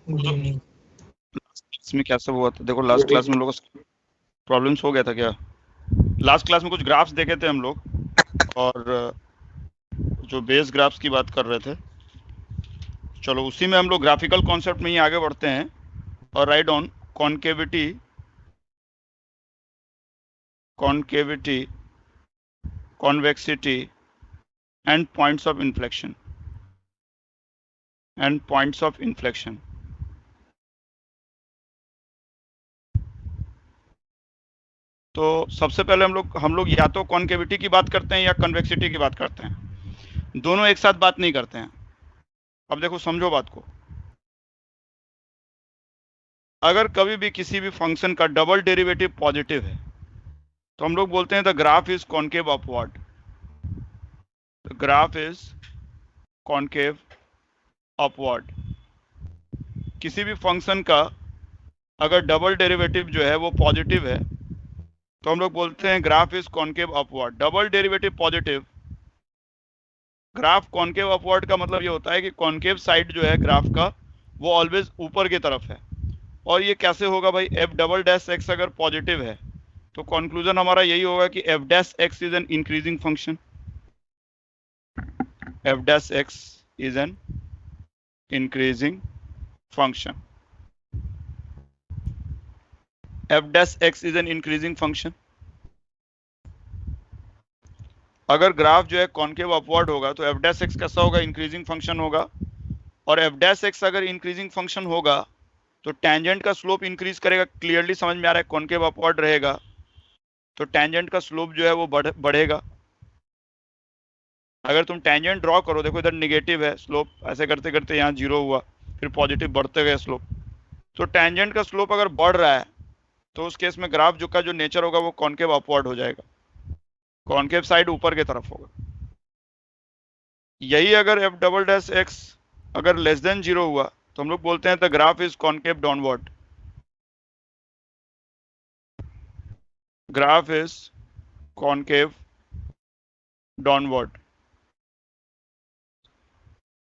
Good evening. इसमें क्या सब हुआ था? देखो लास्ट क्लास में हम लोगों को प्रॉब्लम्स हो गया था क्या? लास्ट क्लास में कुछ ग्राफ्स देखे थे हम लोग, और जो बेस ग्राफ्स की बात कर रहे थे। चलो उसी में हम लोग ग्राफिकल कॉन्सेप्ट में ही आगे बढ़ते हैं और right on concavity, concavity, convexity and points of inflection, and points of inflection. तो सबसे पहले हम लोग या तो कॉन्केविटी की बात करते हैं या कन्वेक्सिटी की बात करते हैं, दोनों एक साथ बात नहीं करते हैं। अब देखो समझो बात को, अगर कभी भी किसी भी फंक्शन का डबल डेरिवेटिव पॉजिटिव है तो हम लोग बोलते हैं the graph is concave upward. The graph is concave upward. किसी भी फंक्शन का अगर डबल डेरिवेटिव जो है वो पॉजिटिव है तो हम लोग बोलते हैं graph is concave upward. Double derivative positive, graph concave upward का मतलब ये होता है कि कॉन्केव साइड जो है ग्राफ का वो ऑलवेज ऊपर की तरफ है। और ये कैसे होगा भाई? एफ डबल डैश एक्स अगर पॉजिटिव है तो कंक्लूजन हमारा यही होगा कि F dash x is an increasing function. F dash x is an increasing function. F dash x is an increasing function. अगर ग्राफ जो है कॉन्केव अपवर्ड होगा तो एफ डैश एक्स कैसा होगा? इंक्रीजिंग फंक्शन होगा। और एफ डैश एक्स अगर इंक्रीजिंग फंक्शन होगा तो टेंजेंट का स्लोप इंक्रीज करेगा। क्लियरली समझ में आ रहा है? कॉन्केव अपवर्ड रहेगा तो टेंजेंट का स्लोप जो है वो बढ़ेगा। अगर तुम टेंजेंट ड्रॉ करो, देखो इधर निगेटिव है स्लोप, ऐसे करते करते यहाँ जीरो हुआ, फिर पॉजिटिव बढ़ते गए स्लोप। तो टेंजेंट का स्लोप अगर बढ़ रहा है तो उस केस में ग्राफ जो का जो नेचर होगा वो कॉन्केव अपवर्ड हो जाएगा, कॉन्केव साइड ऊपर की तरफ होगा। यही अगर एफ डबल डैश एक्स अगर लेस देन जीरो हुआ तो हम लोग बोलते हैं the graph is concave downward. Graph is concave downward.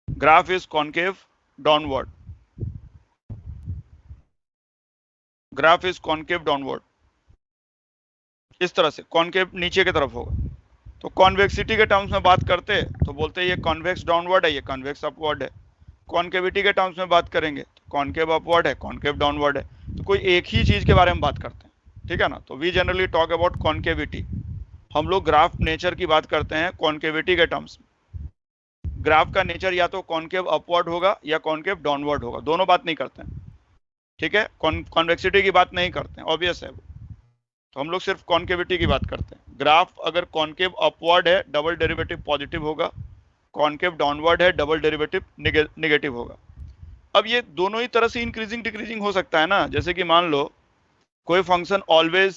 Graph is concave downward. Graph is concave downward. इस तरह से कॉन्केव नीचे की तरफ होगा। तो कॉन्वेक्सिटी के टर्म्स में बात करते तो बोलते हैं ये कॉन्वेक्स डाउनवर्ड है, ये कॉन्वेक्स अपवर्ड है। कॉन्केविटी के टर्म्स में बात करेंगे तो कॉन्केव अपवर्ड है, कॉन्केव डाउनवर्ड है। तो कोई एक ही चीज के बारे में बात करते हैं, ठीक है ना? तो we generally talk about concavity. हम लोग ग्राफ नेचर की बात करते हैं कॉन्केविटी के टर्म्स में। ग्राफ का नेचर या तो कॉन्केव अपवर्ड होगा या कॉन्केव डाउनवर्ड होगा, दोनों बात नहीं करते हैं, ठीक है? कॉन्वेक्सिटी की बात नहीं करते हैं, ऑब्वियस है वो। तो हम लोग सिर्फ कॉन्केविटी की बात करते हैं। ग्राफ अगर कॉन्केव अपवर्ड है डबल डेरिवेटिव पॉजिटिव होगा, कॉन्केव डाउनवर्ड है डबल डेरिवेटिव निगेटिव होगा। अब ये दोनों ही तरह से इंक्रीजिंग डिक्रीजिंग हो सकता है ना। जैसे कि मान लो कोई फंक्शन ऑलवेज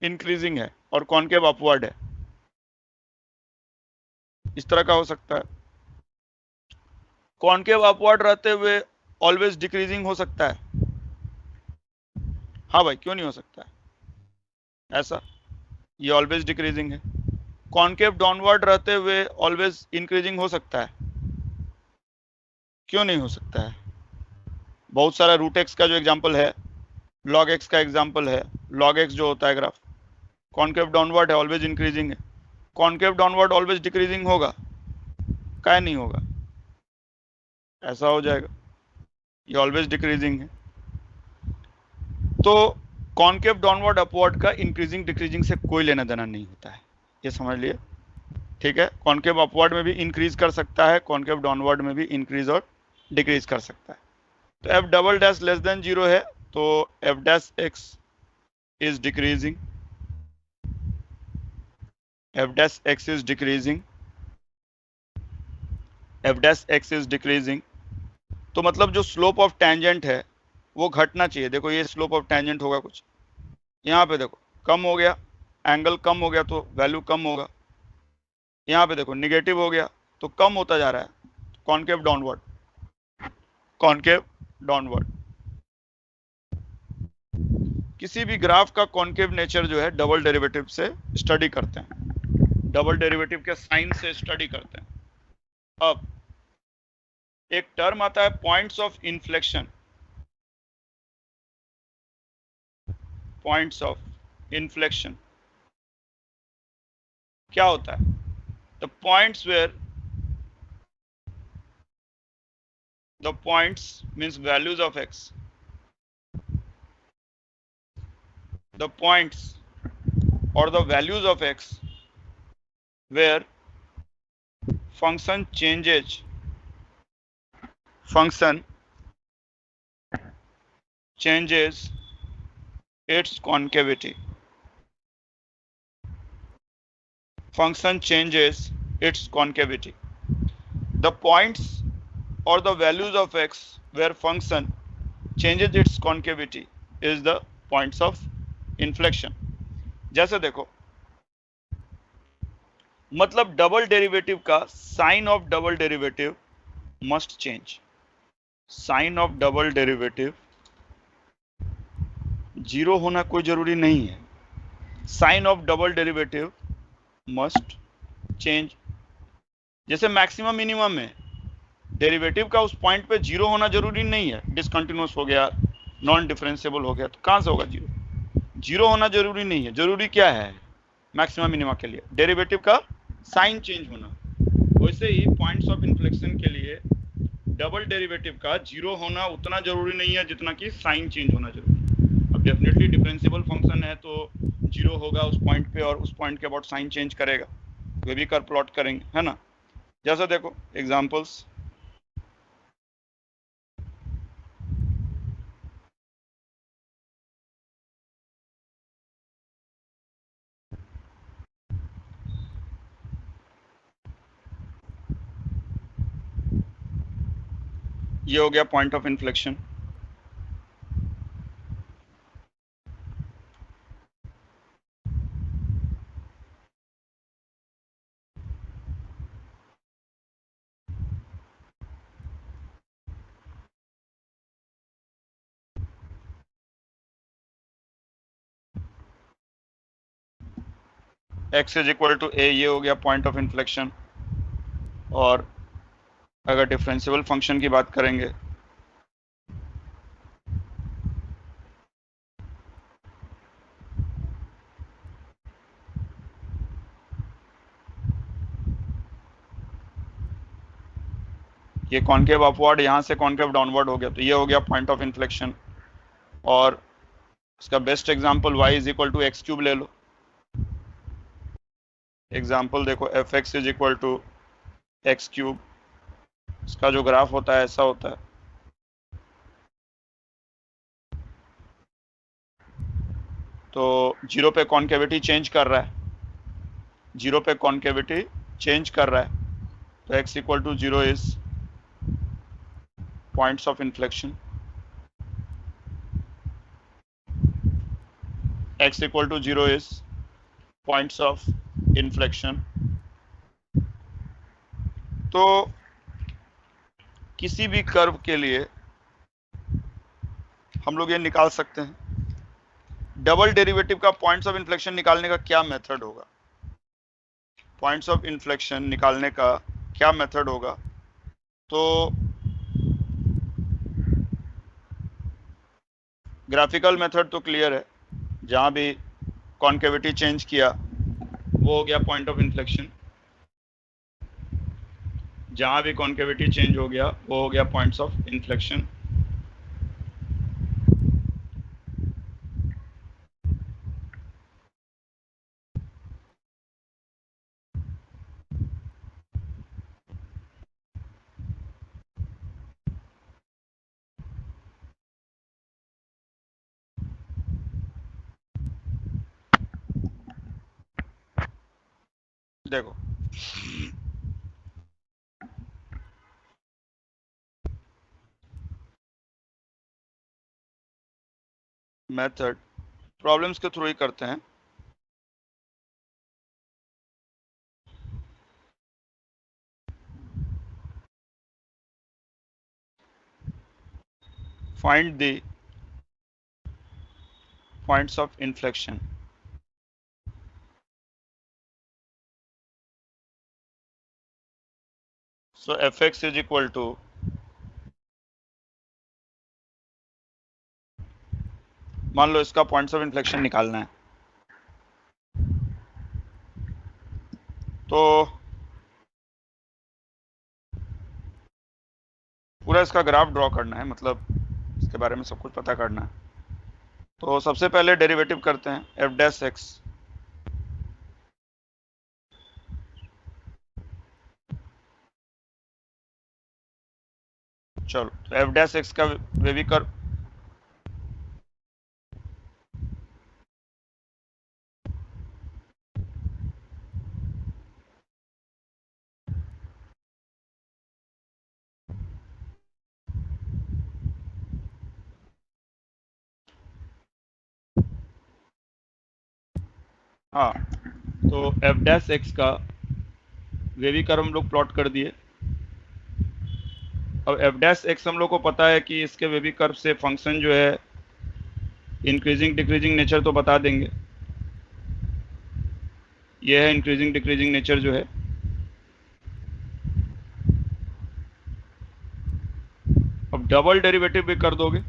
इंक्रीजिंग है और कॉन्केव अपवर्ड है, इस तरह का हो सकता है। कॉन्केव अपवर्ड रहते हुए ऑलवेज डिक्रीजिंग हो सकता है। हाँ भाई, क्यों नहीं हो सकता है ऐसा? ये ऑलवेज डिक्रीजिंग है। कॉन्केव डाउनवर्ड रहते हुए ऑलवेज इंक्रीजिंग हो सकता है, क्यों नहीं हो सकता है? बहुत सारा रूट एक्स का जो एग्जांपल है, लॉग एक्स का एग्जांपल है। लॉग एक्स जो होता है ग्राफ कॉन्केव डाउनवर्ड है, ऑलवेज इंक्रीजिंग है। कॉन्केव डाउनवर्ड ऑलवेज डिक्रीजिंग होगा? क्या नहीं होगा? ऐसा हो जाएगा, ये ऑलवेज डिक्रीजिंग है। तो कॉन्केव डाउनवर्ड अपवर्ड का इंक्रीजिंग डिक्रीजिंग से कोई लेना देना नहीं होता है, ये समझ लिए, ठीक है? कॉन्केव अपवर्ड में भी इंक्रीज कर सकता है, कॉन्केव डाउनवर्ड में भी इंक्रीज और डिक्रीज कर सकता है। तो F double dash less than zero है तो F dash x is decreasing, F dash x is decreasing, F dash x is decreasing. तो मतलब जो स्लोप ऑफ टेंजेंट है वो घटना चाहिए। देखो ये स्लोप ऑफ टेंजेंट होगा कुछ, यहाँ पे देखो कम हो गया, एंगल कम हो गया तो वैल्यू कम होगा। यहाँ पे देखो निगेटिव हो गया तो कम होता जा रहा है, कॉन्केव डाउनवर्ड, कॉन्केव डाउनवर्ड। किसी भी ग्राफ का कॉन्केव नेचर जो है डबल डेरिवेटिव से स्टडी करते हैं, डबल डेरिवेटिव के साइन से स्टडी करते हैं। अब एक टर्म आता है points of inflection, points of inflection क्या होता है? The points where the points means values of x, the points or the values of x where function changes its concavity, function changes its concavity. The points or the values of x where function changes its concavity is the points of inflection. जैसे देखो, मतलब double derivative का sign of double derivative must change, sign of double derivative zero होना कोई जरूरी नहीं है, sign of double derivative must change. जैसे मैक्सिमम मिनिमम में डेरिवेटिव का उस पॉइंट पे जीरो होना जरूरी नहीं है, डिसकंटिन्यूअस हो गया, नॉन डिफरेंशिएबल हो गया, तो कहां से होगा जीरो? जीरो होना जरूरी नहीं है, जरूरी क्या है मैक्सिमम मिनिमा के लिए? डेरिवेटिव का साइन चेंज होना। वैसे ही पॉइंट्स ऑफ इन्फ्लेक्शन के लिए डबल डेरिवेटिव का जीरो होना उतना जरूरी नहीं है जितना कि साइन चेंज होना जरूरी है। अब डेफिनेटली डिफरेंशिएबल फंक्शन है तो जीरो होगा उस पॉइंट पे और उस पॉइंट के अबाउट साइन चेंज करेगा, वे भी कर प्लॉट करेंगे, है ना? जैसा देखो एग्जांपल्स, ये हो गया point of inflection. x is equal to A, ये हो गया पॉइंट ऑफ इन्फ्लेक्शन। और अगर डिफरेंशिएबल फंक्शन की बात करेंगे, ये कॉन्केव अपवर्ड, यहां से कॉन्केव डाउनवर्ड हो गया, तो ये हो गया पॉइंट ऑफ इन्फ्लेक्शन। और इसका best example y is equal to x cube ले लो। एग्जांपल देखो, f x is equal to x cube, इसका जो ग्राफ होता है ऐसा होता है। तो जीरो पे कॉन्केविटी चेंज कर रहा है, जीरो पे कॉन्केविटी चेंज कर रहा है, तो x equal to zero is points of inflection, x equal to zero is points of inflection. तो किसी भी कर्व के लिए हम लोग ये निकाल सकते हैं, डबल डेरिवेटिव का पॉइंट्स ऑफ इन्फ्लेक्शन निकालने का क्या मेथड होगा, पॉइंट्स ऑफ इन्फ्लेक्शन निकालने का क्या मेथड होगा? तो ग्राफिकल मेथड तो क्लियर है, जहां भी कॉन्केविटी चेंज किया वो हो गया पॉइंट ऑफ इन्फ्लेक्शन, जहां भी कॉन्केविटी चेंज हो गया वो हो गया पॉइंट्स ऑफ इन्फ्लेक्शन। देखो मेथड प्रॉब्लम्स के थ्रू ही करते हैं। Find the points of inflection. So fx is equal to मान लो इसका पॉइंट्स ऑफ इन्फ्लेक्शन निकालना है, तो पूरा इसका ग्राफ ड्रॉ करना है, मतलब इसके बारे में सब कुछ पता करना है। तो सबसे पहले डेरिवेटिव करते हैं एफ डैश एक्स। चलो, तो एफ डैश एक्स का वेवी कर्व, हाँ, तो एफ डैश एक्स का वेवी कर्व हम लोग प्लॉट कर दिए। अब एफ डैश एक्स हम लोग को पता है कि इसके वेवी कर्व से फंक्शन जो है इंक्रीजिंग डिक्रीजिंग नेचर तो बता देंगे। ये है इंक्रीजिंग डिक्रीजिंग नेचर जो है। अब डबल डेरिवेटिव भी कर दोगे,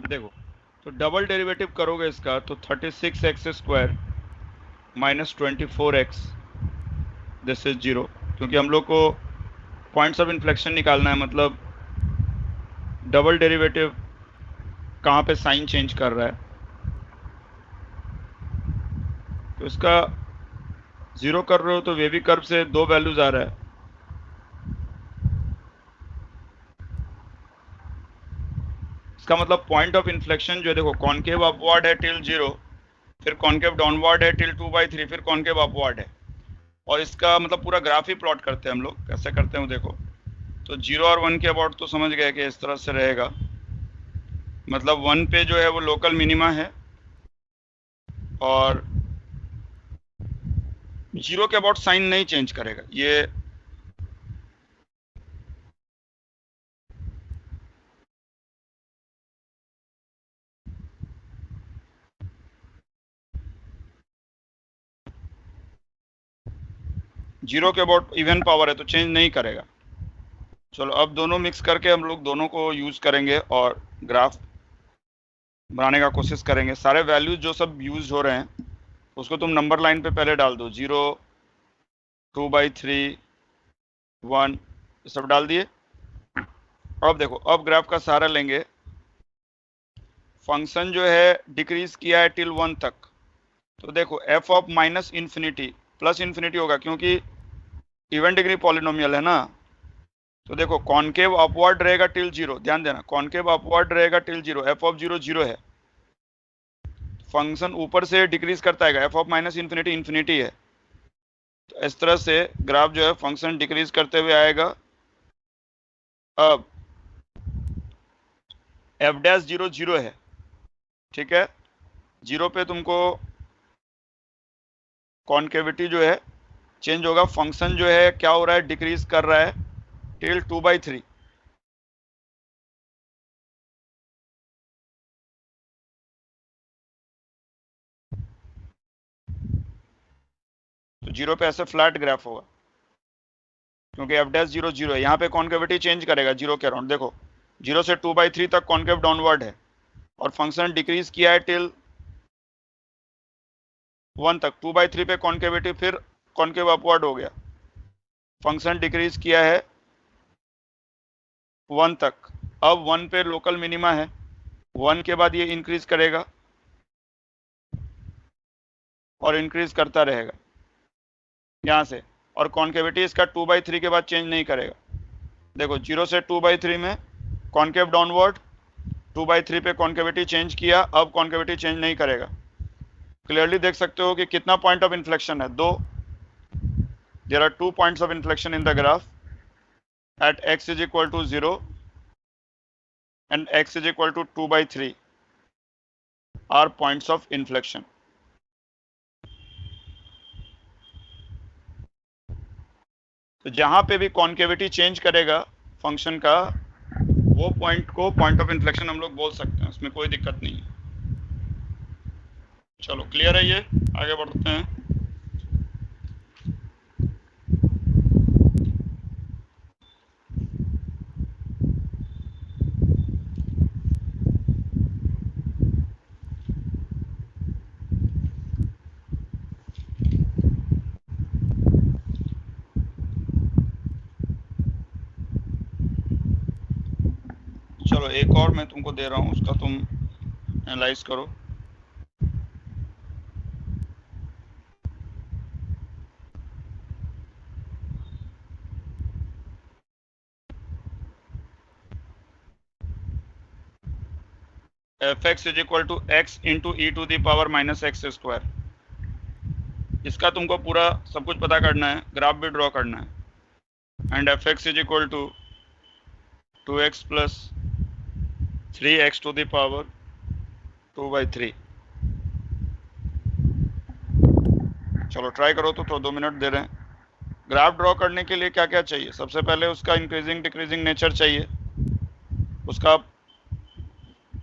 देखो। तो डबल डेरिवेटिव करोगे इसका तो 36x² minus 24x, this is 0, क्योंकि हम लोग को पॉइंट्स ऑफ इन्फ्लेक्शन निकालना है, मतलब डबल डेरिवेटिव कहाँ पे साइन चेंज कर रहा है। तो इसका 0 कर रहे हो तो वेवी कर्व से 2 वैल्यूज आ रहा है। इसका मतलब पॉइंट ऑफ इन्फ्लेक्शन जो है, देखो कॉन्केव अपवर्ड है टिल 0, फिर कॉन्केव डाउनवर्ड है टिल 2/3, फिर कॉन्केव अपवर्ड है। और इसका मतलब पूरा ग्राफ ही प्लॉट करते हैं हम लोग। कैसे करते हैं वो देखो। तो 0 और 1 के अबाउट तो समझ गए कि इस तरह से रहेगा, मतलब 1 पे जो है वो लोकल मिनिमा है, और 0 के अबाउट साइन नहीं चेंज करेगा ये। जीरो के अबाउट इवन पावर है तो चेंज नहीं करेगा। चलो, अब दोनों मिक्स करके हम लोग दोनों को यूज करेंगे और ग्राफ बनाने का कोशिश करेंगे। सारे वैल्यूज जो सब यूज हो रहे हैं उसको तुम नंबर लाइन पे पहले डाल दो। 0, 2/3, 1, सब डाल दिए। अब देखो, अब ग्राफ का सहारा लेंगे। फंक्शन जो है डिक्रीज किया है टिल 1 तक, तो देखो F of minus infinity plus infinity होगा, क्योंकि इवन डिग्री पॉलिनोमियल है ना। तो देखो कॉन्केव अपवर्ड रहेगा टिल 0, ध्यान देना कॉन्केव अपवर्ड रहेगा टिल 0, एफ ऑफ 0 0 है। फंक्शन ऊपर से डिक्रीज करता है, F of minus infinity infinity है। तो इस तरह से ग्राफ जो है फंक्शन डिक्रीज करते हुए आएगा। अब एफ डैश 0 0 है, ठीक है। 0 पे तुमको कॉन्केविटी जो है चेंज होगा। फंक्शन जो है क्या हो रहा है, डिक्रीज कर रहा है टिल 2/3। तो 0 पे ऐसे फ्लैट ग्राफ होगा, क्योंकि एफ डैश 0 0 है। यहाँ पे कॉन्केविटी चेंज करेगा 0 के अराउंड। देखो 0 से 2/3 तक कॉन्केव डाउनवर्ड है, और फंक्शन डिक्रीज किया है टिल 1 तक। 2/3 पे कॉन्केविटी फिर कॉन्केव अपवर्ड हो गया। फंक्शन डिक्रीज किया है 1 तक, अब 1 पे लोकल मिनिमा है, 1 के बाद ये इंक्रीज करेगा और इंक्रीज करता रहेगा यहाँ से, और कॉन्केविटी इसका 2/3 के बाद चेंज नहीं करेगा। देखो 0 से 2/3 में कॉन्केव डाउनवर्ड, 2/3 पे कॉन्केविटी चेंज किया, अब कॉन्केविटी चेंज नहीं करेगा। क्लियरली देख सकते हो कि कितना पॉइंट ऑफ इन्फ्लेक्शन है, 2। There are 2 points of inflection in the graph at x is equal to 0 and x is equal to 2/3 are points of inflection. तो जहां पे भी कॉन्केविटी चेंज करेगा फंक्शन का, वो पॉइंट को पॉइंट ऑफ इन्फ्लेक्शन हम लोग बोल सकते हैं, उसमें कोई दिक्कत नहीं है। चलो क्लियर है, ये आगे बढ़ते हैं। चलो एक और मैं तुमको दे रहा हूं, उसका तुम एनालाइज करो। fx is equal to x into e to the power minus x square. इसका तुमको पूरा सब कुछ पता करना है, ग्राफ भी ड्रॉ करना है। And fx is equal to 2x plus 3x to the power 2/3। चलो ट्राई करो, तो 2 मिनट दे रहे हैं। ग्राफ ड्रॉ करने के लिए क्या क्या चाहिए? सबसे पहले उसका इंक्रीजिंग डिक्रीजिंग नेचर चाहिए, उसका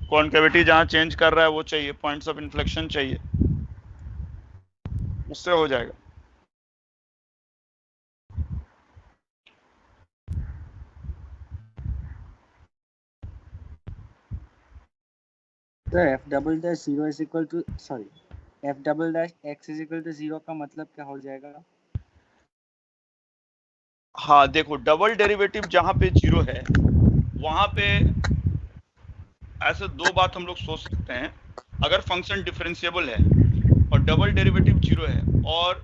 कॉन्केविटी जहां चेंज कर रहा है वो चाहिए, पॉइंट्स ऑफ इन्फ्लेक्शन चाहिए, उससे हो जाएगा। तो f double dash 0 is equal to f double dash x is equal to 0 का मतलब क्या हो जाएगा? हाँ देखो, डबल डेरिवेटिव जहां पे 0 है वहां पे ऐसे 2 बात हम लोग सोच सकते हैं। अगर फंक्शन डिफरेंशिएबल है और डबल डेरिवेटिव 0 है और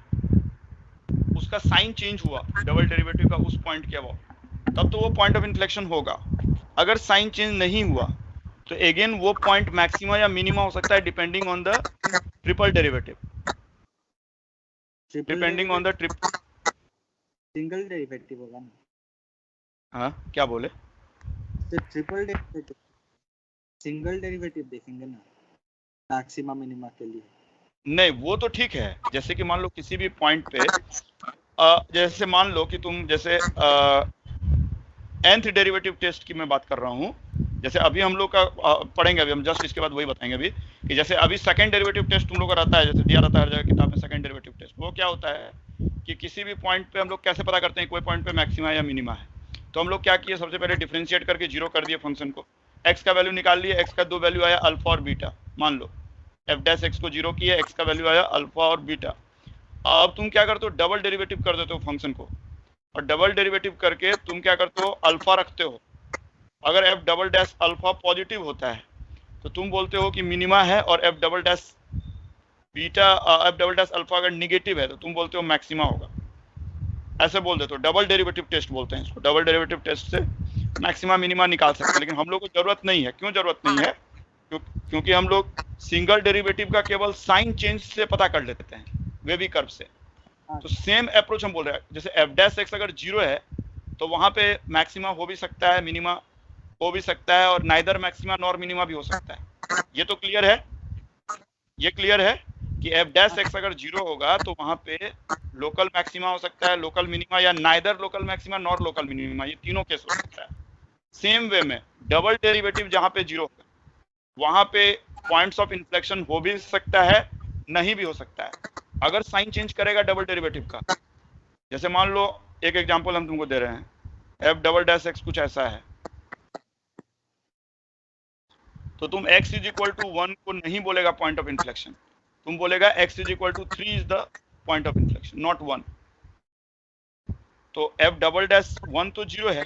उसका साइन चेंज हुआ डबल डेरिवेटिव का उस पॉइंट के अबाउट, तब तो वो पॉइंट ऑफ इन्फ्लेक्शन होगा। अगर साइन चेंज नहीं हुआ तो अगेन वो पॉइंट मैक्सिमा या मिनिमा हो सकता है, depending on the triple derivative, depending on the single derivative होगा ना? हाँ क्या बोले? तो ट्रिपल डेरिवेटिव, सिंगल डेरिवेटिव देखेंगे ना मैक्सिमा मिनिमा के लिए। नहीं वो तो ठीक है, जैसे कि मान लो किसी भी पॉइंट पे जैसे मान लो कि तुम जैसे nth डेरिवेटिव टेस्ट की मैं बात कर रहा हूँ, जैसे अभी हम लोग का पढ़ेंगे, अभी हम जस्ट इसके बाद वही बताएंगे अभी कि जैसे अभी सेकंड डेरिवेटिव टेस्ट तुम लोग का रहता है, जैसे दिया रहता है हर जगह किताब में सेकंड डेरिवेटिव टेस्ट। वो क्या होता है कि किसी भी पॉइंट पे हम लोग कैसे पता करते हैं कोई पॉइंट पे मैक्सिमा या मिनिमा है? तो हम लोग क्या किए, सबसे पहले डिफरेंशिएट करके 0 कर दिए फंक्शन को, x का वैल्यू निकाल लिए, x का 2 वैल्यू आया अल्फा और बीटा। मान लो f डैश x को 0 किया, x का वैल्यू आया अल्फा और बीटा। अब तुम क्या करते हो, डबल डेरिवेटिव कर देते हो फंक्शन को, और डबल डेरिवेटिव करके तुम क्या करते हो, अल्फा रखते हो। अगर f double dash alpha positive होता है तो तुम बोलते हो कि मिनिमा है, और f double dash beta f double dash alpha अगर निगेटिव है तो तुम बोलते हो मैक्सिमा होगा। ऐसे बोल देते हो, डबल डेरिवेटिव टेस्ट बोलते हैं इसको। डबल डेरिवेटिव टेस्ट से मैक्सिमा मिनिमा निकाल सकते हैं, लेकिन हम लोग को जरूरत नहीं है। क्यों जरूरत नहीं है? क्योंकि हम लोग सिंगल डेरिवेटिव का केवल साइन चेंज से पता कर लेते हैं, वेवी कर्व से। तो सेम अप्रोच हम बोल रहे हैं, जैसे f डैश x अगर 0 है तो वहां पे मैक्सिमा हो भी सकता है, मिनिमा हो भी सकता है, और नाइदर मैक्सिमा नॉर मिनिमा भी हो सकता है। ये तो क्लियर है, ये क्लियर है कि f डैश x अगर 0 होगा तो वहां पे लोकल मैक्सिमा हो सकता है, लोकल मिनिमा, या neither local maxima nor local minima, ये तीनों केस हो सकता है। सेम वे में डबल डेरिवेटिव जहां पे 0 होगा वहां पे पॉइंट्स ऑफ इन्फ्लेक्शन हो भी सकता है, नहीं भी हो सकता है, अगर साइन चेंज करेगा डबल डेरिवेटिव का। जैसे मान लो एक एग्जांपल हम तुमको दे रहे हैं, f डबल डैश x कुछ ऐसा है, तो तुम x इज इक्वल टू 1 को नहीं बोलेगा पॉइंट ऑफ इन्फ्लेक्शन, तुम बोलेगा x is equal to 3 is the point of inflection, not 1। तो एफ डबल डैश 1 तो 0 है,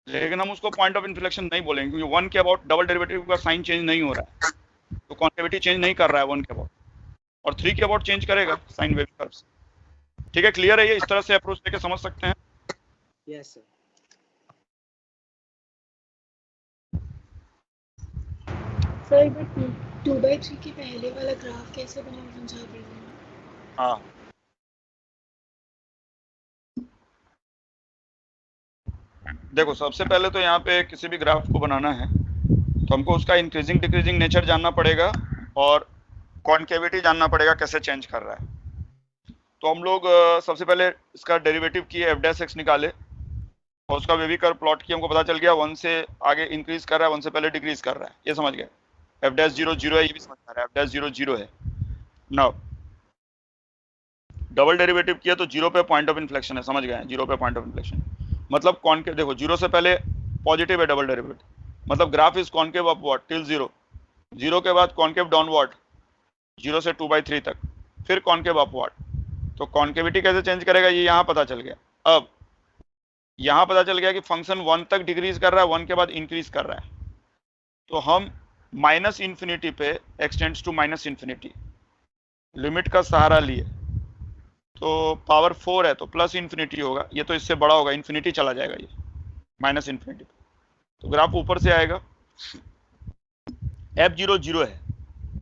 लेकिन हम उसको पॉइंट ऑफ इन्फ्लेक्शन नहीं बोलेंगे क्योंकि 1 के अबाउट डबल डेरिवेटिव का साइन चेंज नहीं हो रहा है, तो कॉन्केविटी चेंज नहीं कर रहा है 1 के अबाउट, और 3 के अबाउट चेंज करेगा साइन वेव कर्व से। ठीक है, क्लियर है? ये इस तरह से अप्रोच लेके समझ सकते हैं। Yes sir. सर बट 2/3 के पहले वाला ग्राफ कैसे बना समझा दीजिए। हाँ, देखो सबसे पहले तो यहाँ पे किसी भी ग्राफ को बनाना है तो हमको उसका इंक्रीजिंग डिक्रीजिंग नेचर जानना पड़ेगा और कॉन्केविटी जानना पड़ेगा कैसे चेंज कर रहा है। तो हम लोग सबसे पहले इसका डेरिवेटिव किए, एफ डैश एक्स निकाले और उसका वेवी कर्व प्लॉट किया, हमको पता चल गया 1 से आगे इंक्रीज कर रहा है, 1 से पहले डिक्रीज कर रहा है, ये समझ गए। एफ डैश 0 0 है, ये भी समझ आ रहा है, एफ डैश 0 0 है। नाउ डबल डेरिवेटिव किया तो 0 पे पॉइंट ऑफ इन्फ्लेक्शन है, समझ गए, 0 पे पॉइंट ऑफ इन्फ्लेक्शन मतलब कॉन्केव, देखो 0 से पहले पॉजिटिव है डबल डेरिवेटिव, मतलब graph is concave upward till 0, 0 के बाद कॉन्केव डाउनवर्ड 0 से 2/3 तक, फिर कॉन्केव अपवर्ड। तो कॉन्केविटी कैसे चेंज करेगा ये यहाँ पता चल गया। अब यहाँ पता चल गया कि फंक्शन 1 तक डिक्रीज कर रहा है, 1 के बाद इंक्रीज कर रहा है, तो हम माइनस इन्फिनिटी पे extends to minus infinity limit का सहारा लिए, तो पावर 4 है तो प्लस इन्फिनिटी होगा, ये तो इससे बड़ा होगा, इन्फिनिटी चला जाएगा ये माइनस इन्फिनिटी, तो ग्राफ ऊपर से आएगा। एफ 0 0 है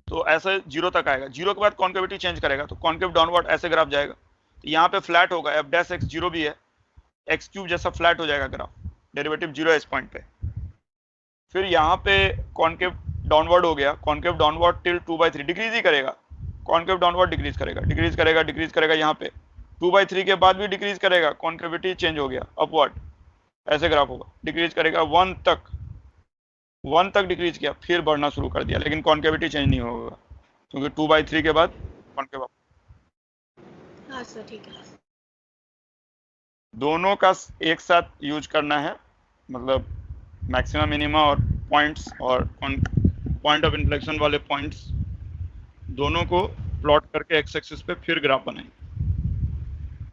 तो ऐसे 0 तक आएगा, 0 के बाद कॉन्केविटी चेंज करेगा तो कॉन्केव डाउनवर्ड ऐसे ग्राफ जाएगा, तो यहाँ पे फ्लैट होगा, एफ डैश एक्स 0 भी है, एक्स क्यूब जैसा फ्लैट हो जाएगा ग्राफ, डेरिवेटिव 0 है इस पॉइंट पे। फिर यहाँ पे कॉन्केव डाउनवर्ड हो गया, कॉन्केव डाउनवर्ड टिल 2/3 डिक्रीज ही करेगा, कॉन्केव डाउनवर्ड डिक्रीज करेगा, डिक्रीज करेगा, डिक्रीज करेगा, यहाँ पे 2/3 के बाद भी डिक्रीज करेगा, कॉन्केविटी चेंज हो गया अपवर्ड, ऐसे ग्राफ होगा, डिक्रीज करेगा 1 तक, 1 तक डिक्रीज किया, फिर बढ़ना शुरू कर दिया, लेकिन कॉन्केविटी चेंज नहीं होगा क्योंकि 2/3 के बाद कॉन्केव। हाँ सर ठीक है। दोनों का एक साथ यूज करना है, मतलब मैक्सिमम मिनिमा और पॉइंट्स और पॉइंट ऑफ इन्फ्लेक्शन वाले पॉइंट्स दोनों को प्लॉट करके एक्स एक्सिस पे फिर ग्राफ बनाएंगे।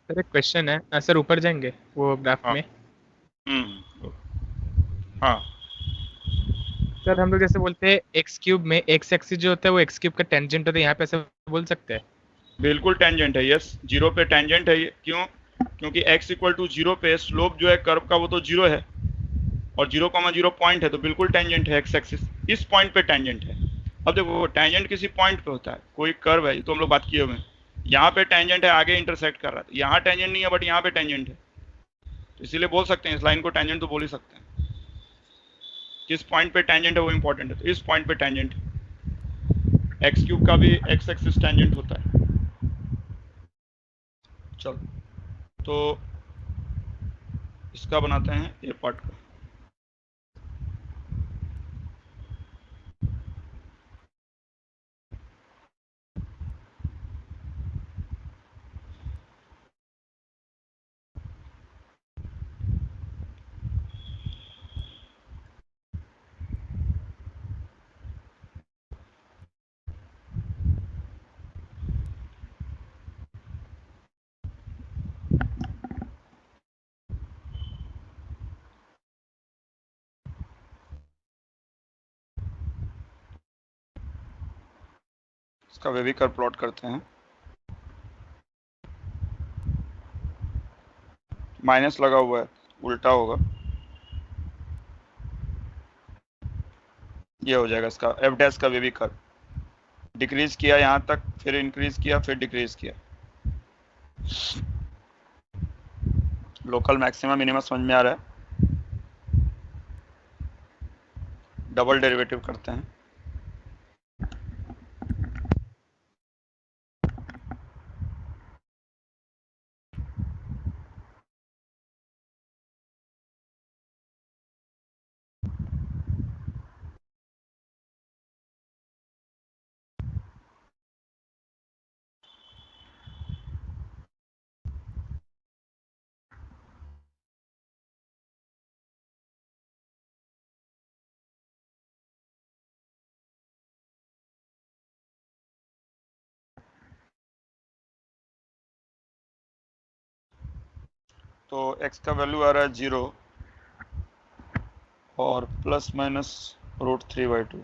सर एक क्वेश्चन है, सर ऊपर जाएंगे वो ग्राफ हाँ। में। हाँ सर हम लोग जैसे बोलते हैं एक्स क्यूब में एक्स एक्सिस जो होता है वो एक्स क्यूब का टेंजेंट होता है, यहाँ पे ऐसे बोल सकते हैं? बिल्कुल टेंजेंट है, यस 0 पे टेंजेंट है ये, क्यों? क्योंकि x इक्वल टू 0 पे स्लोप जो है कर्व का वो तो 0 है और 0,0 पॉइंट है, तो बिल्कुल टेंजेंट है एक्स एक्सिस, इस पॉइंट पे टेंजेंट है। अब देखो टेंजेंट किसी पॉइंट पे होता है, कोई कर्व है, ये तो हम लोग बात किए हुए हैं, यहाँ पे टेंजेंट है, आगे इंटरसेक्ट कर रहा है, यहाँ टेंजेंट नहीं है बट यहाँ पे टेंजेंट है, तो इसीलिए बोल सकते हैं इस लाइन को टेंजेंट तो बोल ही सकते हैं। किस पॉइंट पे टेंजेंट है वो इंपॉर्टेंट है, तो इस पॉइंट पे टेंजेंट है, एक्स क्यूब का भी एक्स एक्सिस टेंजेंट होता है। चलो तो इसका बनाते हैं ये पार्ट का। इसका वेवी कर्व प्लॉट करते हैं, माइनस लगा हुआ है उल्टा होगा, ये हो जाएगा इसका एफ डैश का वेवी कर्व, डिक्रीज किया यहाँ तक, फिर इंक्रीज किया, फिर डिक्रीज किया। लोकल मैक्सिमम मिनिमम समझ में आ रहा है? डबल डेरिवेटिव करते हैं, तो x का वैल्यू आ रहा है 0 और प्लस माइनस √3/2।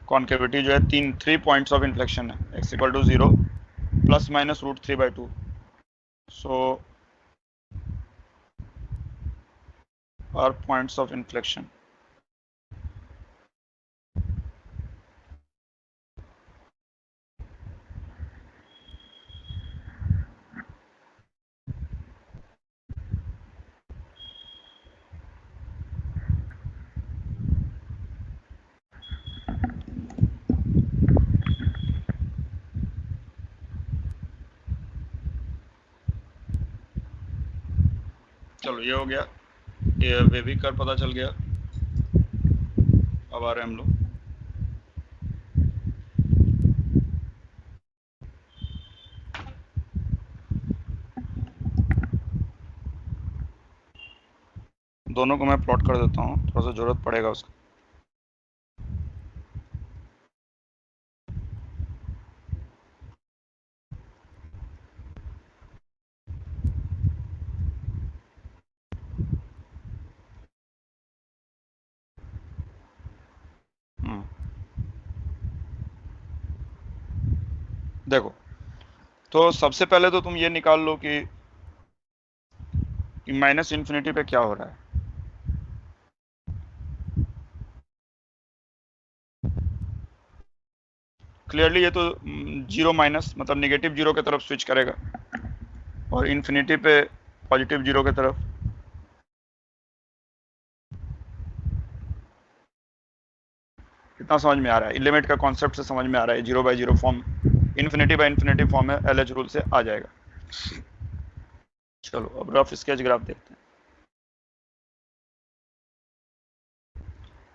कॉन्केविटी जो है 3 पॉइंट्स ऑफ इन्फ्लेक्शन है, x equal to 0 plus minus √3/2। So are points of inflection. चलो ये हो गया, ये वेवी कर्व पता चल गया। अब आ रहे हैं हम लोग दोनों को मैं प्लॉट कर देता हूँ, थोड़ा सा जरूरत पड़ेगा उसका। देखो, तो सबसे पहले तो तुम ये निकाल लो कि माइनस इन्फिनिटी पे क्या हो रहा है। क्लियरली ये तो 0 माइनस मतलब नेगेटिव 0 की तरफ स्विच करेगा और इन्फिनिटी पे पॉजिटिव 0 की तरफ। इतना समझ में आ रहा है, लिमिट का कॉन्सेप्ट से समझ में आ रहा है। 0/0 form, infinity by infinity form में LH रूल से आ जाएगा। चलो अब रफ स्केच ग्राफ देखते हैं।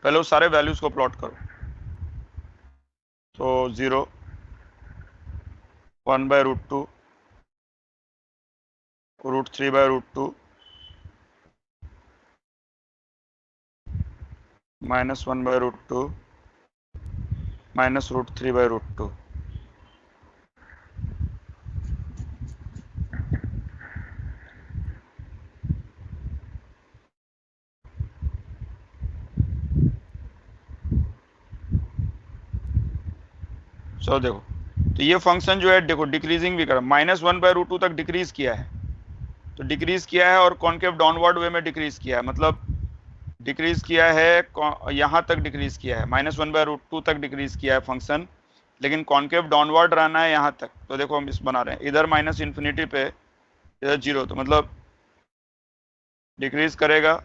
पहले उस सारे वैल्यूज को प्लॉट करो। तो 0, 1/√2, √3/√2, -1/√2, -√3/√2। चलो देखो, तो ये फंक्शन जो है देखो डिक्रीजिंग भी कर -1/√2 तक डिक्रीज किया है। तो डिक्रीज किया है और कॉन्केव डाउनवर्ड वे में डिक्रीज किया है, मतलब डिक्रीज किया है यहाँ तक डिक्रीज किया है, -1/√2 तक डिक्रीज किया है फंक्शन, लेकिन कॉन्केव डाउनवर्ड रहना है यहाँ तक। तो देखो हम इस बना रहे हैं, इधर माइनस इन्फिनिटी पे, इधर 0, तो मतलब डिक्रीज करेगा,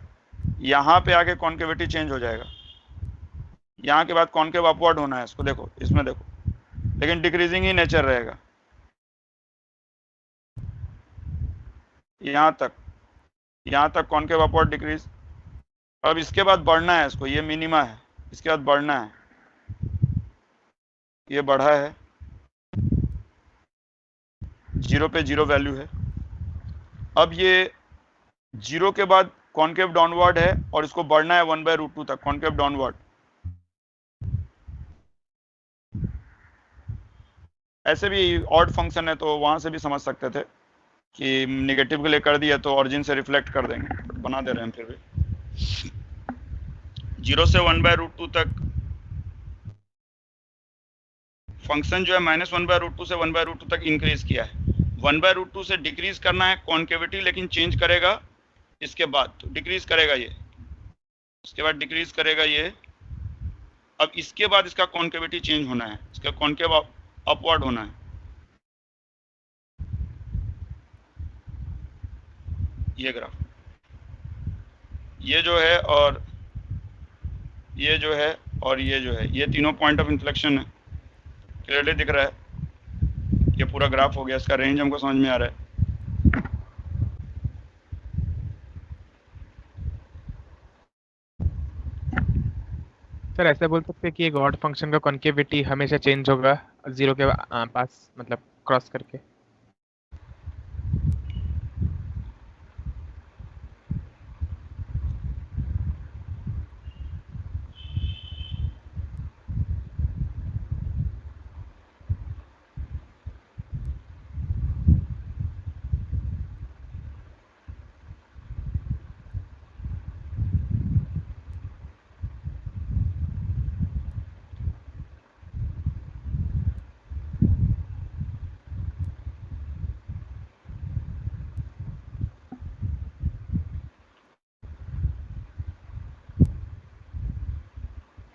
यहाँ पे आके कॉन्केविटी चेंज हो जाएगा, यहाँ के बाद कॉन्केव अपवर्ड होना है इसको। देखो इसमें देखो, लेकिन डिक्रीजिंग ही नेचर रहेगा यहाँ तक कॉन्केव अपवर्ड डिक्रीज। अब इसके बाद बढ़ना है इसको, ये मिनिमा है, इसके बाद बढ़ना है, ये बढ़ा है, 0 पे 0 वैल्यू है। अब ये 0 के बाद कॉन्केव डाउनवर्ड है और इसको बढ़ना है 1/√2 तक कॉन्केव डाउनवर्ड। ऐसे भी ऑड फंक्शन है तो वहां से भी समझ सकते थे कि नेगेटिव के लिए कर दिया तो ऑरिजिन से रिफ्लेक्ट कर देंगे, बना दे रहे हैं फिर भी। 0 से 1/√2 तक फंक्शन जो है -1/√2 से 1/√2 तक इंक्रीज किया है। 1/√2 से डिक्रीज करना है कॉन्केविटी, लेकिन चेंज करेगा इसके बाद, तो डिक्रीज करेगा ये, इसके बाद डिक्रीज करेगा ये। अब इसके बाद इसका कॉन्केविटी चेंज होना है, इसका कॉन्केव अपवर्ड होना है, ये ग्राफ, ये जो है और ये जो है और ये जो है, ये तीनों पॉइंट ऑफ इन्फ्लेक्शन है। क्लियरली दिख रहा है, ये पूरा ग्राफ हो गया, इसका रेंज हमको समझ में आ रहा है। सर ऐसे बोल सकते हैं कि एक ऑड फंक्शन का कॉन्केविटी हमेशा चेंज होगा 0 के पास, मतलब क्रॉस करके।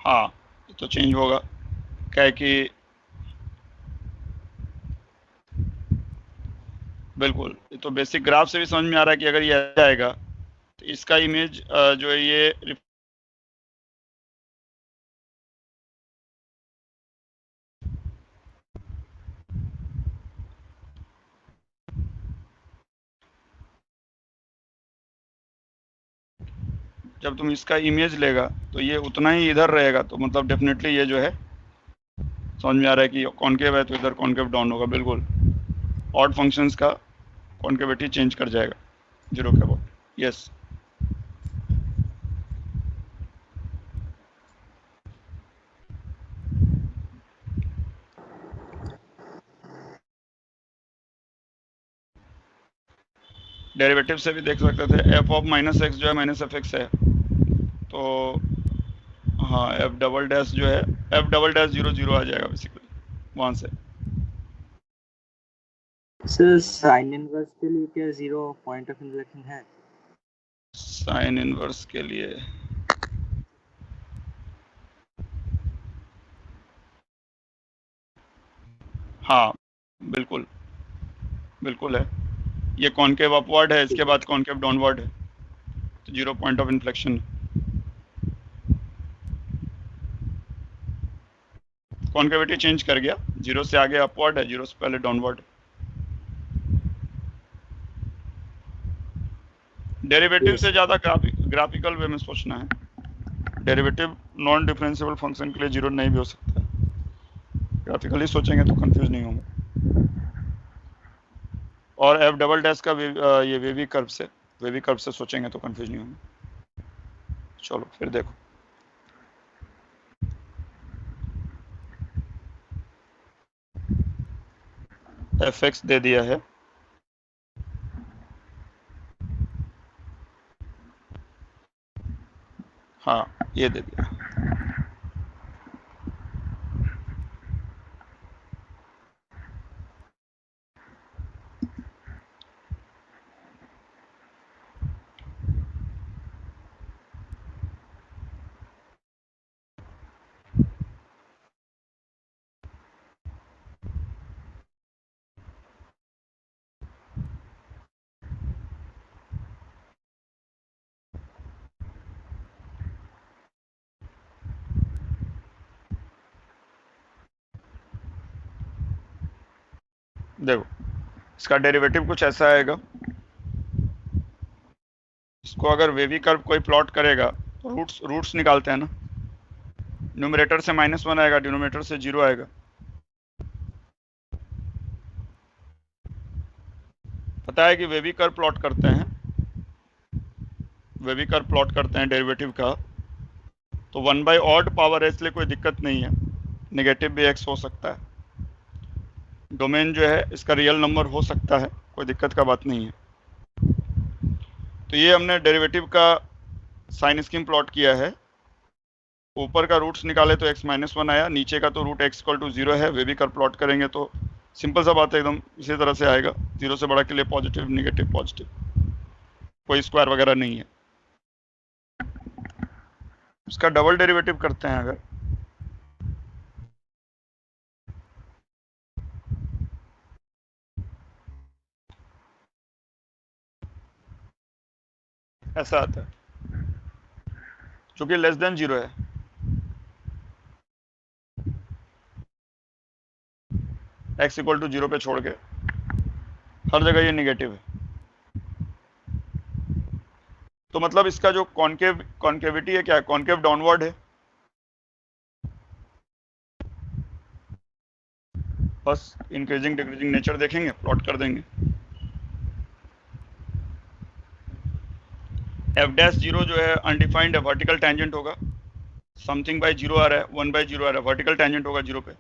हाँ, ये तो चेंज होगा, क्या है कि बिल्कुल, ये तो बेसिक ग्राफ से भी समझ में आ रहा है कि अगर ये आ जाएगा तो इसका इमेज जो है ये जब तुम इसका इमेज लेगा तो ये उतना ही इधर रहेगा, तो मतलब डेफिनेटली ये जो है समझ में आ रहा है कि कॉनकेव है तो इधर कॉनकेव डाउन होगा, बिल्कुल ऑड फंक्शंस का कॉनकेविटी चेंज कर जाएगा 0 के अबाउट। यस, डेरिवेटिव से भी देख सकते थे, एफ ऑफ माइनस एक्स जो है माइनस एफ एक्स है, तो हाँ एफ डबल डैश जो है एफ डबल डैश 0 0 आ जाएगा बेसिकली वहाँ से। सर साइन इनवर्स के लिए क्या 0 पॉइंट ऑफ इन्फ्लेक्शन है? साइन इनवर्स के लिए हाँ बिल्कुल बिल्कुल है, ये कॉनकेव अपवर्ड है, इसके बाद कॉनकेव डाउनवर्ड है, तो 0 point of inflection. Concavity change कर गया, 0 से आगे अपवर्ड है, 0 से पहले डाउनवर्ड। डेरिवेटिव से ज़्यादा ग्राफिकल वे में सोचना है, डेरिवेटिव नॉन डिफरेंशिएबल फंक्शन के लिए 0 नहीं भी हो सकता है, ग्राफिकली सोचेंगे तो कंफ्यूज नहीं होंगे। और एफ डबल डैश का ये वेवी कर्व से सोचेंगे तो कंफ्यूज नहीं होंगे। चलो फिर देखो, एफ एक्स दे दिया है, हाँ ये दे दिया, देखो इसका डेरिवेटिव कुछ ऐसा आएगा, इसको अगर वेवी कर्व कोई प्लॉट करेगा तो रूट्स निकालते हैं ना, न्यूमरेटर से -1 आएगा, डिनोमिनेटर से 0 आएगा, पता है कि वेवी कर्व प्लॉट करते हैं, वेवी कर्व प्लॉट करते हैं डेरिवेटिव का, तो 1 बाई ऑड पावर है इसलिए कोई दिक्कत नहीं है, नेगेटिव भी x हो सकता है, डोमेन जो है इसका रियल नंबर हो सकता है, कोई दिक्कत का बात नहीं है। तो ये हमने डेरिवेटिव का साइन स्कीम प्लॉट किया है, ऊपर का रूट्स निकाले तो x-1 आया, नीचे का तो रूट x = 0 है, वेवी कर्व प्लॉट करेंगे तो सिंपल सा बात है, एकदम इसी तरह से आएगा, 0 से बड़ा के लिए पॉजिटिव नेगेटिव पॉजिटिव, कोई स्क्वायर वगैरह नहीं है। इसका डबल डेरिवेटिव करते हैं अगर, ऐसा आता है, चूंकि लेस देन 0 है, x = 0 पे छोड़ के हर जगह ये निगेटिव है, तो मतलब इसका जो कॉन्केविटी है क्या है, कॉन्केव डाउनवर्ड है, बस इंक्रीजिंग डिक्रीजिंग नेचर देखेंगे, प्लॉट कर देंगे। f'0 जो है अनडिफाइंड है, वर्टिकल टेंजेंट होगा, समथिंग बाय 0 आ रहा है, 1 बाय 0 आ रहा है, वर्टिकल टेंजेंट होगा 0 पे।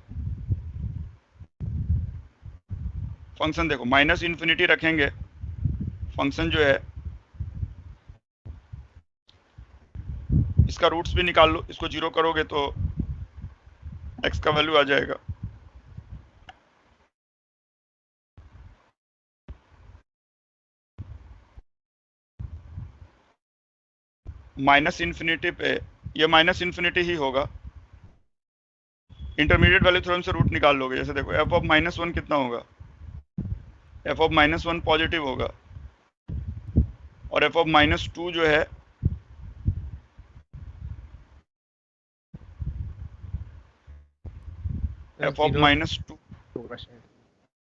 फंक्शन देखो -∞ रखेंगे, फंक्शन जो है इसका रूट्स भी निकाल लो, इसको 0 करोगे तो x का वैल्यू आ जाएगा, -∞ पे ये -∞ ही होगा, इंटरमीडिएट वाले थ्योरम से रूट निकाल लोगे। जैसे देखो एफ ऑफ -1 कितना होगा, एफ ऑफ -1 पॉजिटिव होगा, और एफ ऑफ -2 जो है एफ ऑफ -2 होगा शायद।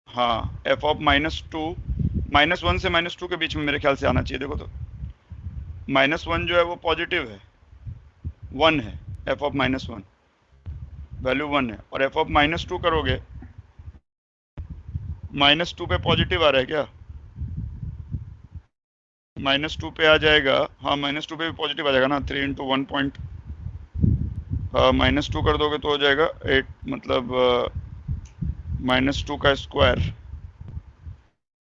हाँ एफ ऑफ -2 -1 से -2 के बीच में मेरे ख्याल से आना चाहिए। देखो तो -1 जो है वो पॉजिटिव है, 1 है, एफ ऑफ -1 वैल्यू 1 है, और एफ ऑफ -2 करोगे, -2 पे पॉजिटिव आ रहा है क्या, -2 पे आ जाएगा, हाँ -2 पे भी पॉजिटिव आ जाएगा ना, 3 × 1 पॉइंट -2 कर दोगे तो हो जाएगा 8, मतलब -2 का square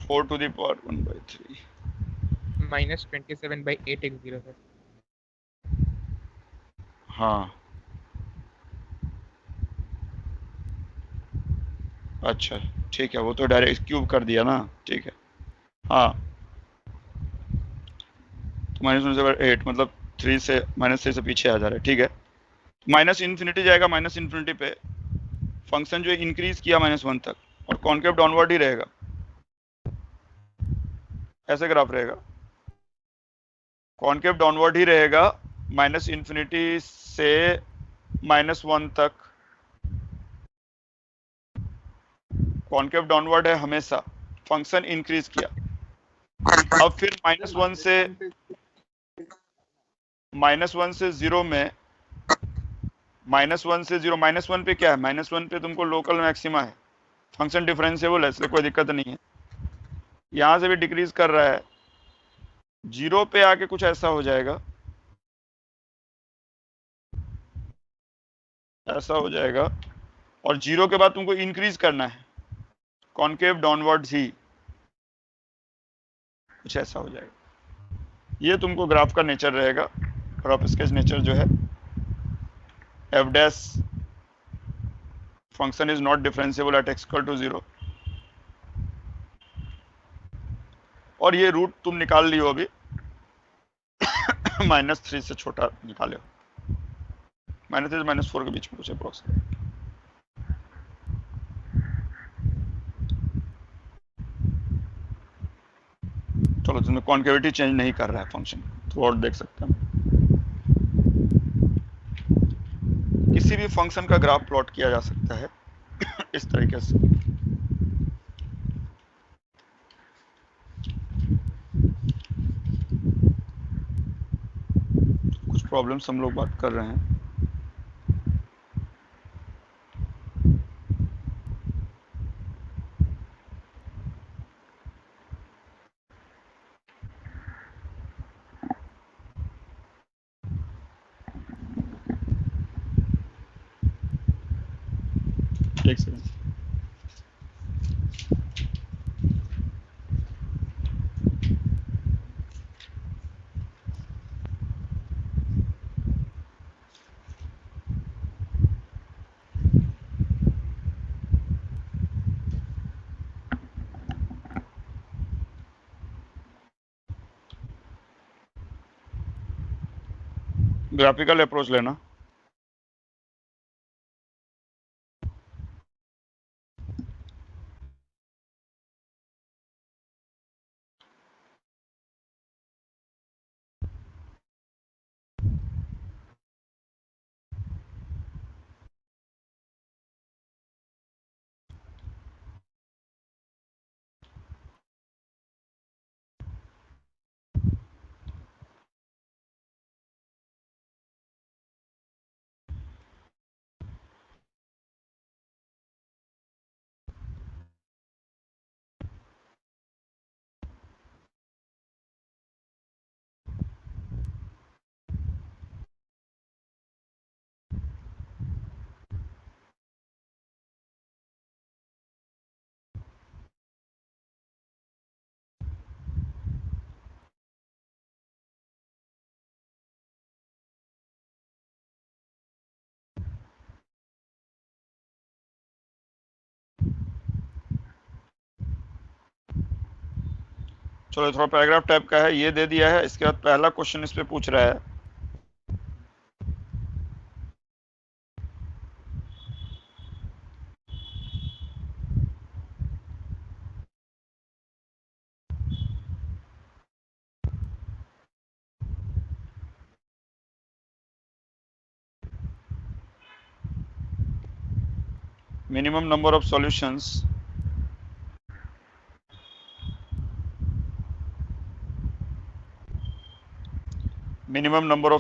4 to the power 1/3। -27/8 sir. हाँ अच्छा ठीक है, वो तो डायरेक्ट क्यूब कर दिया ना, ठीक है। हाँ तो -1/8 मतलब 3 से -3 से पीछे आ जा रहा है, ठीक है। -∞ जाएगा, -∞ पे फंक्शन जो है इंक्रीज किया -1 तक, और कॉन्केव डाउनवर्ड ही रहेगा, ऐसे ग्राफ रहेगा, कॉन्केव डाउनवर्ड ही रहेगा -∞ से -1 तक, कॉन्केव डाउनवर्ड है हमेशा, फंक्शन इंक्रीज किया। अब फिर -1 से 0 में, -1 से 0, -1 पे क्या है, -1 पे तुमको लोकल मैक्सिमा है, फंक्शन डिफरेंशिएबल है, इसलिए कोई दिक्कत नहीं है। यहां से भी डिक्रीज कर रहा है, 0 पे आके कुछ ऐसा हो जाएगा, ऐसा हो जाएगा, और 0 के बाद तुमको इंक्रीज करना है, कॉन्केव डाउनवर्ड्स ही, कुछ ऐसा हो जाएगा। ये तुमको ग्राफ का नेचर रहेगा, रफ स्केच नेचर जो है, f dash function is not differentiable at x equal to 0, और ये रूट तुम निकाल लियो अभी -3 से छोटा निकाले हो, -3 से -4 के बीच में कुछ अप्रोक्स। चलो तुमने कॉन्केविटी चेंज नहीं कर रहा है फंक्शन, थ्रू आउट देख सकते हैं। किसी भी फंक्शन का ग्राफ प्लॉट किया जा सकता है इस तरीके से। कुछ प्रॉब्लम्स हम लोग बात कर रहे हैं। एक सेकंड, ग्राफिकल अप्रोच लेना। चलो थोड़ा पैराग्राफ टाइप का है, ये दे दिया है। इसके बाद पहला क्वेश्चन इस पे पूछ रहा है, minimum number of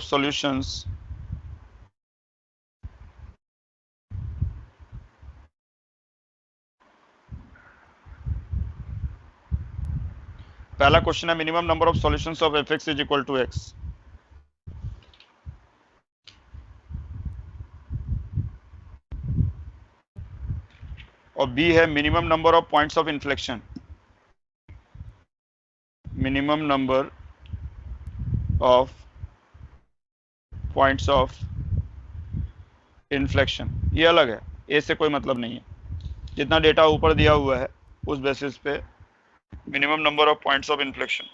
solutions पहला क्वेश्चन है minimum number of solutions of fx is equal to x। और बी है minimum number of points of inflection, minimum number of points of inflection. ये अलग है, ए से कोई मतलब नहीं है। जितना डेटा ऊपर दिया हुआ है उस बेसिस पे minimum number of points of inflection.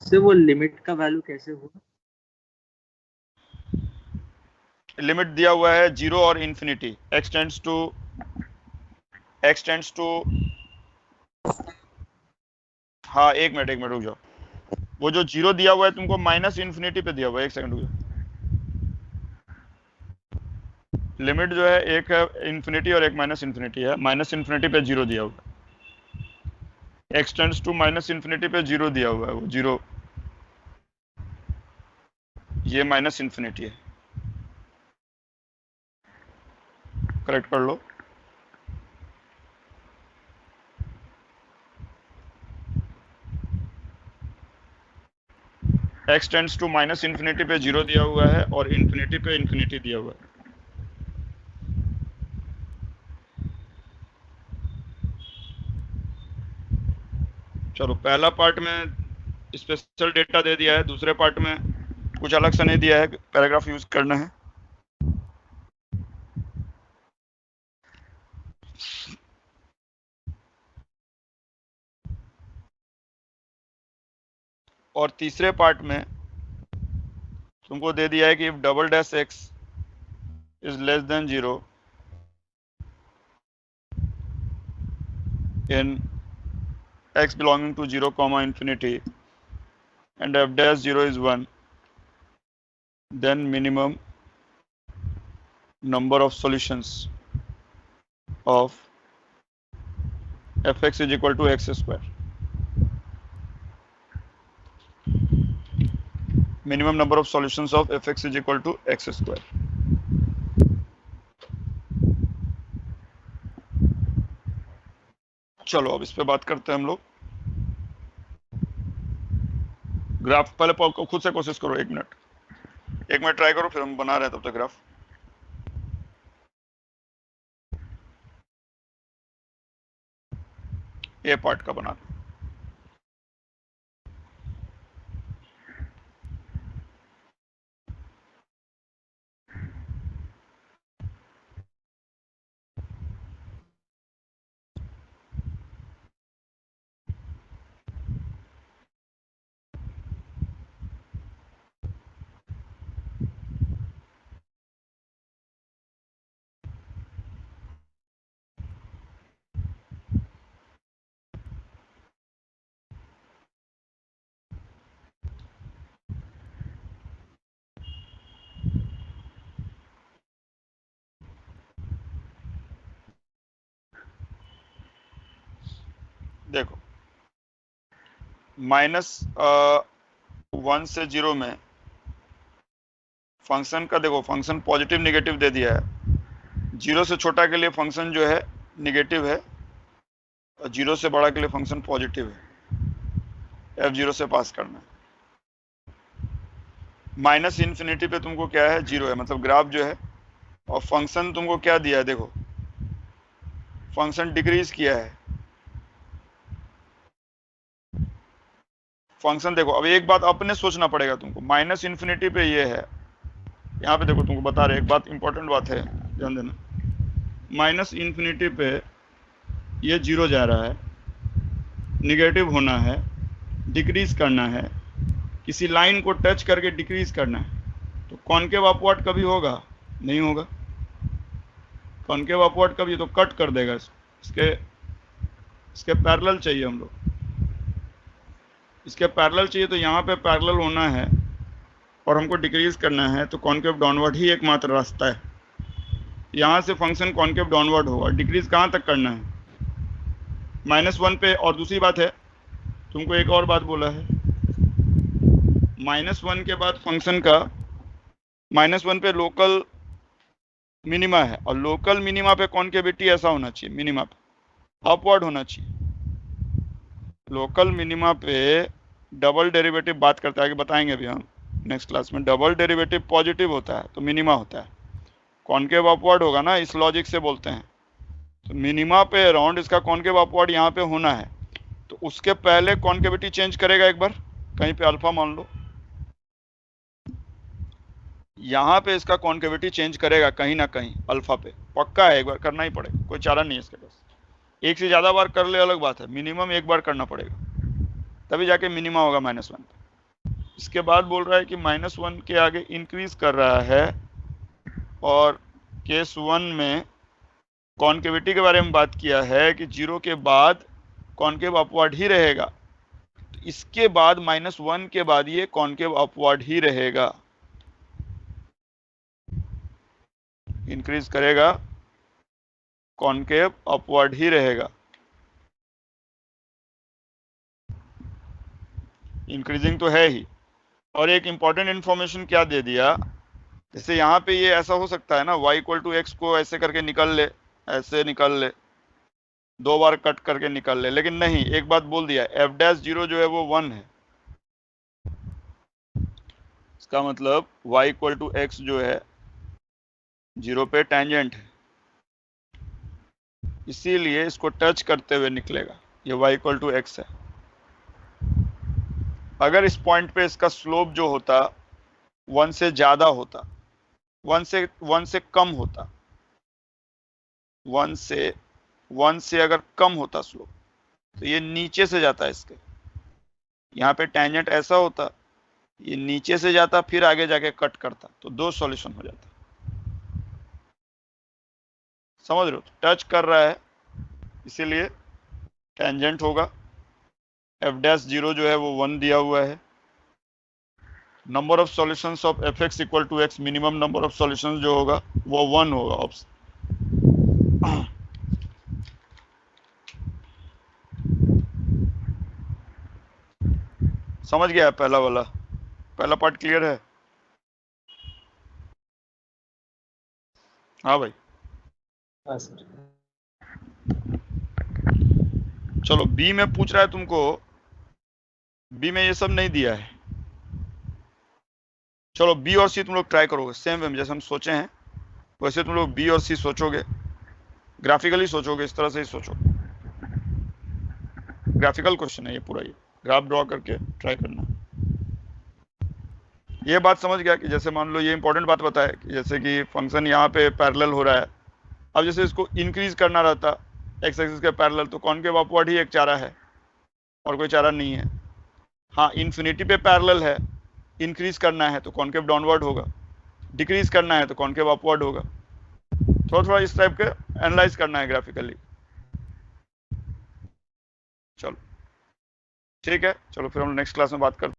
से वो लिमिट का वैल्यू कैसे हुआ? लिमिट दिया हुआ है 0 और इन्फिनिटी, x टेंड्स टू हाँ एक मिनट रुक जाओ। वो जो 0 दिया हुआ है तुमको माइनस इन्फिनिटी पे दिया हुआ है, एक सेकंड रुक जाओ। लिमिट जो है एक है इन्फिनिटी और एक माइनस इन्फिनिटी है। माइनस इन्फिनिटी पे 0 दिया हुआ है, x tends to minus infinity पे 0 दिया हुआ है। वो 0 ये माइनस इन्फिनिटी है, करेक्ट कर लो। x tends to minus infinity पे 0 दिया हुआ है और इन्फिनिटी पे इन्फिनिटी दिया हुआ है। चलो पहला पार्ट में स्पेशल डेटा दे दिया है, दूसरे पार्ट में कुछ अलग से नहीं दिया है, पैराग्राफ यूज करना है। और तीसरे पार्ट में तुमको दे दिया है कि if double dash x is less than 0 in x belonging to 0 comma infinity and f dash 0 is 1, then minimum number of solutions of fx is equal to x square। minimum number of solutions of fx is equal to x square। चलो अब इस पे बात करते हैं हम लोग। Graph पहले खुद से कोशिश करो, एक मिनट ट्राई करो, फिर हम बना रहे हैं तब तक ग्राफ। ए पार्ट का बना दो। देखो -1 से 0 में फंक्शन का, देखो फंक्शन पॉजिटिव नेगेटिव दे दिया है। 0 से छोटा के लिए फंक्शन जो है नेगेटिव है और 0 से बड़ा के लिए फंक्शन पॉजिटिव है। f0 से पास करना है। माइनस इन्फिनिटी पे तुमको क्या है, 0 है, मतलब ग्राफ जो है। और फंक्शन तुमको क्या दिया है, देखो फंक्शन डिक्रीज किया है। फंक्शन देखो, अब एक बात अपने सोचना पड़ेगा तुमको। माइनस इन्फिनिटी पे ये है, यहाँ पे देखो तुमको बता रहे, एक बात इंपॉर्टेंट बात है, ध्यान देना। माइनस इन्फिनिटी पे ये 0 जा रहा है, निगेटिव होना है, डिक्रीज करना है, किसी लाइन को टच करके डिक्रीज करना है। तो कॉनकेव अपवर्ड कभी होगा? नहीं होगा। कॉनकेव अपवर्ड कभी तो कट कर देगा इसके इसके पैरेलल चाहिए हम लोग, इसके पैरेलल चाहिए, तो यहाँ पे पैरेलल होना है और हमको डिक्रीज करना है, तो कॉन्केव डाउनवर्ड ही एकमात्र रास्ता है। यहाँ से फंक्शन कॉन्केव डाउनवर्ड होगा। डिक्रीज कहाँ तक करना है? -1 पे। और दूसरी बात है, तुमको एक और बात बोला है, -1 के बाद फंक्शन का -1 पे लोकल मिनिमा है, और लोकल मिनिमा पे कॉन्केविटी ऐसा होना चाहिए, मिनिमा पे अपवर्ड होना चाहिए। लोकल मिनिमा पे डबल डेरिवेटिव बात करता है कि बताएंगे अभी हम नेक्स्ट क्लास में, डबल डेरिवेटिव पॉजिटिव होता है तो मिनिमा होता है, कॉन्केव अपवर्ड होगा ना, इस लॉजिक से बोलते हैं। तो मिनिमा पे अराउंड इसका कॉन्केव अपवर्ड यहाँ पे होना है, तो उसके पहले कॉन्केविटी चेंज करेगा एक बार, कहीं पे अल्फा मान लो, यहाँ पे इसका कॉन्केविटी चेंज करेगा कहीं ना कहीं अल्फा पे, पक्का है, एक बार करना ही पड़ेगा, कोई चारा नहीं है इसके पास। एक से ज़्यादा बार कर ले अलग बात है, मिनिमम एक बार करना पड़ेगा, तभी जाके मिनिमा होगा -1 पे। इसके बाद बोल रहा है कि -1 के आगे इंक्रीज कर रहा है, और केस 1 में कॉन्केविटी के बारे में बात किया है कि 0 के बाद कॉन्केव अपवर्ड ही रहेगा, तो इसके बाद -1 के बाद ये कॉन्केव अपवर्ड ही रहेगा, इंक्रीज करेगा, कॉन्केव अपवर्ड ही रहेगा, इंक्रीजिंग तो है ही। और एक इंपॉर्टेंट इंफॉर्मेशन क्या दे दिया, जैसे यहाँ पे ये ऐसा हो सकता है ना, y = x को ऐसे करके निकल ले, ऐसे निकल ले, 2 बार कट करके निकल ले, लेकिन नहीं, एक बात बोल दिया, f' जो है वो 1 है, इसका मतलब y = x जो है 0 पे टेंजेंट है, इसीलिए इसको टच करते हुए निकलेगा, ये y = x है। अगर इस पॉइंट पे इसका स्लोप जो होता 1 से ज्यादा होता, 1 से कम होता, 1 से अगर कम होता स्लोप, तो ये नीचे से जाता है इसके, यहाँ पे टेंजेंट ऐसा होता, ये नीचे से जाता फिर आगे जाके कट करता, तो 2 सॉल्यूशन हो जाता, समझ रहे हो? टच कर रहा है इसीलिए टेंजेंट होगा, f' जो है वो 1 दिया हुआ है, number of solutions of fx = x, minimum number of solutions जो होगा वो 1 होगा। समझ गया पहला वाला, पहला पार्ट क्लियर है? हाँ भाई, हाँ सर। चलो बी में पूछ रहा है तुमको, बी में ये सब नहीं दिया है, चलो बी और सी तुम लोग ट्राई करोगे सेम वे में, जैसे हम सोचे हैं वैसे तुम लोग बी और सी सोचोगे, ग्राफिकली सोचोगे, इस तरह से ही सोचोगे, ग्राफिकल क्वेश्चन है ये पूरा, ये ग्राफ ड्रॉ करके ट्राई करना। ये बात समझ गया कि जैसे मान लो ये इंपॉर्टेंट बात बताया कि जैसे कि फंक्शन यहाँ पे पैरेलल हो रहा है, अब जैसे इसको इंक्रीज करना रहता एक्स एक्सिस के पैरेलल, तो कॉन्केव अपवर्ड ही एक चारा है और कोई चारा नहीं है। हाँ, इन्फिनिटी पे पैरेलल है, इंक्रीज करना है तो कॉन्केव डाउनवर्ड होगा, डिक्रीज करना है तो कॉन्केव अपवर्ड होगा। थोड़ा थोड़ा इस टाइप के एनालाइज करना है ग्राफिकली। चलो ठीक है, चलो फिर हम नेक्स्ट क्लास में बात करते हैं।